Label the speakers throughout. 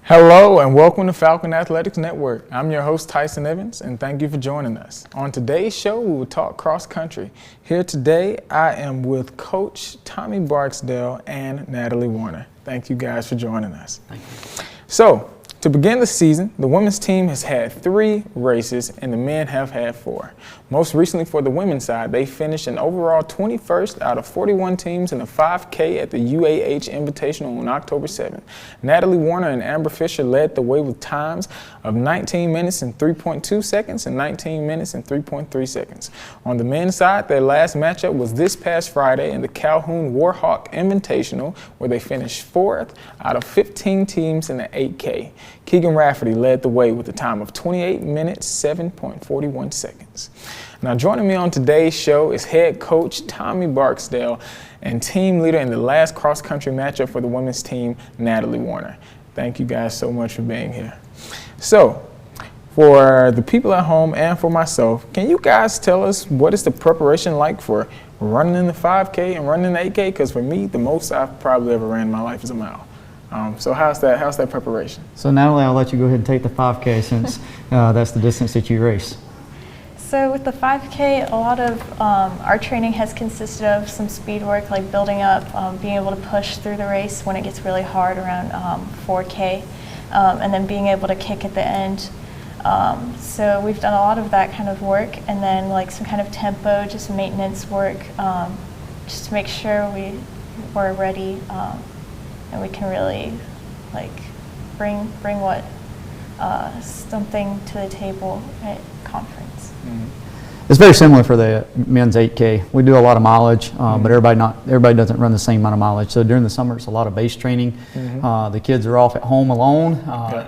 Speaker 1: Hello and welcome to Falcon Athletics Network. I'm your host Tyson Evans and thank you for joining us. On today's show we will talk cross country. Here today I am with Coach Tommy Barksdale and Natalie Warner. Thank you guys for joining us.
Speaker 2: Thank you.
Speaker 1: So to begin the season, the women's team has had 3 races and the men have had 4. Most recently for the women's side, they finished an overall 21st out of 41 teams in the 5K at the UAH Invitational on October 7th. Natalie Warner and Amber Fisher led the way with times of 19 minutes and 3.2 seconds and 19 minutes and 3.3 seconds. On the men's side, their last matchup was this past Friday in the Calhoun Warhawk Invitational, where they finished 4th out of 15 teams in the 8K. Keegan Rafferty led the way with a time of 28 minutes, 7.41 seconds. Now joining me on today's show is head coach Tommy Barksdale and team leader in the last cross-country matchup for the women's team, Natalie Warner. Thank you guys so much for being here. So, for the people at home and for myself, can you guys tell us what is the preparation like for running in the 5K and running in the 8K? Because for me, the most I've probably ever ran in my life is a mile. So how's that preparation?
Speaker 2: So Natalie, I'll let you go ahead and take the 5K since that's the distance that you race.
Speaker 3: So with the 5K, a lot of our training has consisted of some speed work, like building up, being able to push through the race when it gets really hard around 4K, and then being able to kick at the end. So we've done a lot of that kind of work, and then like some kind of tempo, just maintenance work, just to make sure we're ready and we can really like bring what something to the table at conference.
Speaker 1: Mm-hmm.
Speaker 2: It's very similar for the men's 8K. We do a lot of mileage, but everybody doesn't run the same amount of mileage. So during the summer, it's a lot of base training. The kids are off at home alone.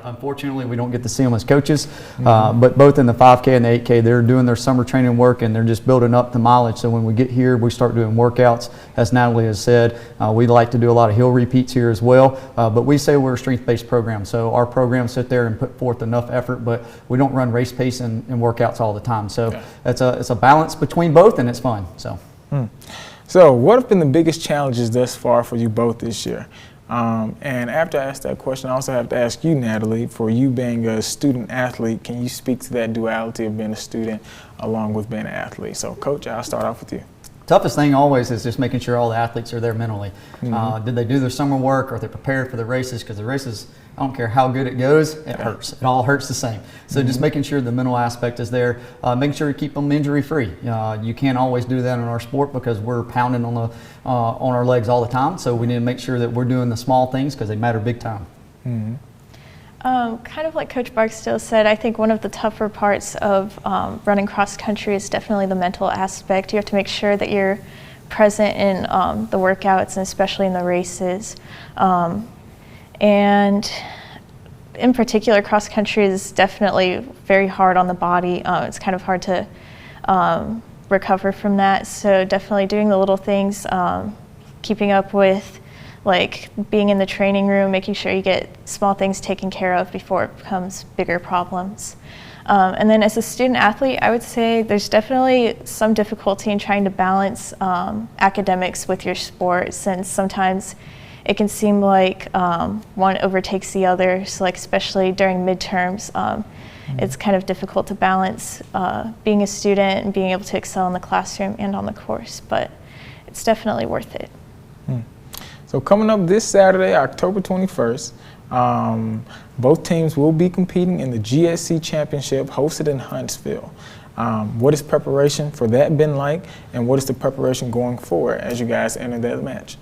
Speaker 2: Unfortunately, we don't get to see them as coaches. But both in the 5K and the 8K, they're doing their summer training work and they're just building up the mileage. So when we get here, we start doing workouts. As Natalie has said, we like to do a lot of hill repeats here as well. But we say we're a strength-based program. So our programs sit there and put forth enough effort, but we don't run race pace and workouts all the time. So it's a balance between both, and it's fun.
Speaker 1: So what have been the biggest challenges thus far for you both this year? And after I ask that question, I also have to ask you, Natalie, for you being a student athlete, can you speak to that duality of being a student along with being an athlete? So Coach, I'll start off with you.
Speaker 2: Toughest thing always is just making sure all the athletes are there mentally. Did they do their summer work? Are they prepared for the races? Because the races, I don't care how good it goes, it hurts. It all hurts the same. So just making sure the mental aspect is there, making sure you keep them injury free. You can't always do that in our sport because we're pounding on our legs all the time. So we need to make sure that we're doing the small things because they matter big time.
Speaker 3: Kind of like Coach Barksdale said, I think one of the tougher parts of running cross country is definitely the mental aspect. You have to make sure that you're present in the workouts and especially in the races. And in particular, cross country is definitely very hard on the body. It's kind of hard to recover from that. So definitely doing the little things, keeping up with like being in the training room, making sure you get small things taken care of before it becomes bigger problems. And then as a student athlete, I would say there's definitely some difficulty in trying to balance academics with your sport, since sometimes it can seem like one overtakes the other. So like especially during midterms, it's kind of difficult to balance being a student and being able to excel in the classroom and on the course, but it's definitely worth it.
Speaker 1: So coming up this Saturday, October 21st, both teams will be competing in the GSC Championship hosted in Huntsville. What has preparation for that been like, and what is the preparation going forward as you guys enter that match?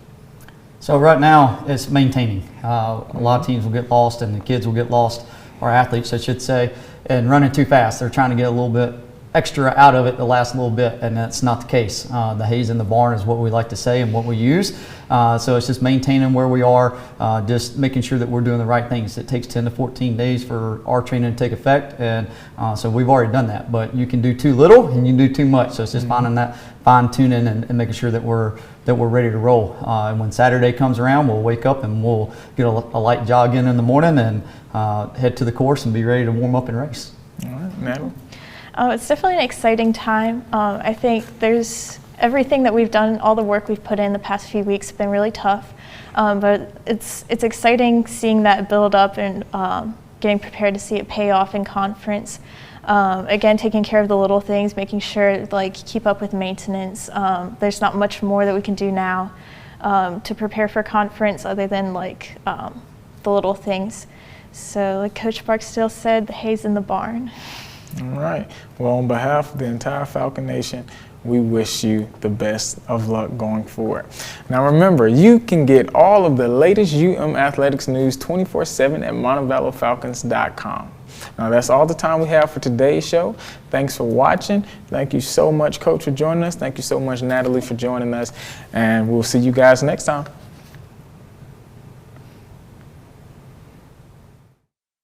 Speaker 2: So right now, it's maintaining. A lot of teams will get lost, and the kids will get lost, or athletes, I should say, and running too fast. They're trying to get a little bit extra out of it the last little bit, and that's not the case. The haze in the barn is what we like to say and what we use. So it's just maintaining where we are, just making sure that we're doing the right things. It takes 10 to 14 days for our training to take effect, and so we've already done that. But you can do too little and you can do too much. So it's just finding that fine tuning and making sure that we're ready to roll. And when Saturday comes around, we'll wake up and we'll get a light jog in the morning and head to the course and be ready to warm up and race.
Speaker 1: All right, Natalie.
Speaker 3: It's definitely an exciting time. I think there's everything that we've done, all the work we've put in the past few weeks have been really tough. But it's exciting seeing that build up and getting prepared to see it pay off in conference. Again, taking care of the little things, making sure like keep up with maintenance. There's not much more that we can do now to prepare for conference other than like the little things. So like Coach Barksdale said, the hay's in the barn.
Speaker 1: All right. Well, on behalf of the entire Falcon Nation, we wish you the best of luck going forward. Now remember, you can get all of the latest athletics news 24/7 at MonteValloFalcons.com. Now that's all the time we have for today's show. Thanks for watching. Thank you so much, Coach, for joining us. Thank you so much, Natalie, for joining us. And we'll see you guys next time.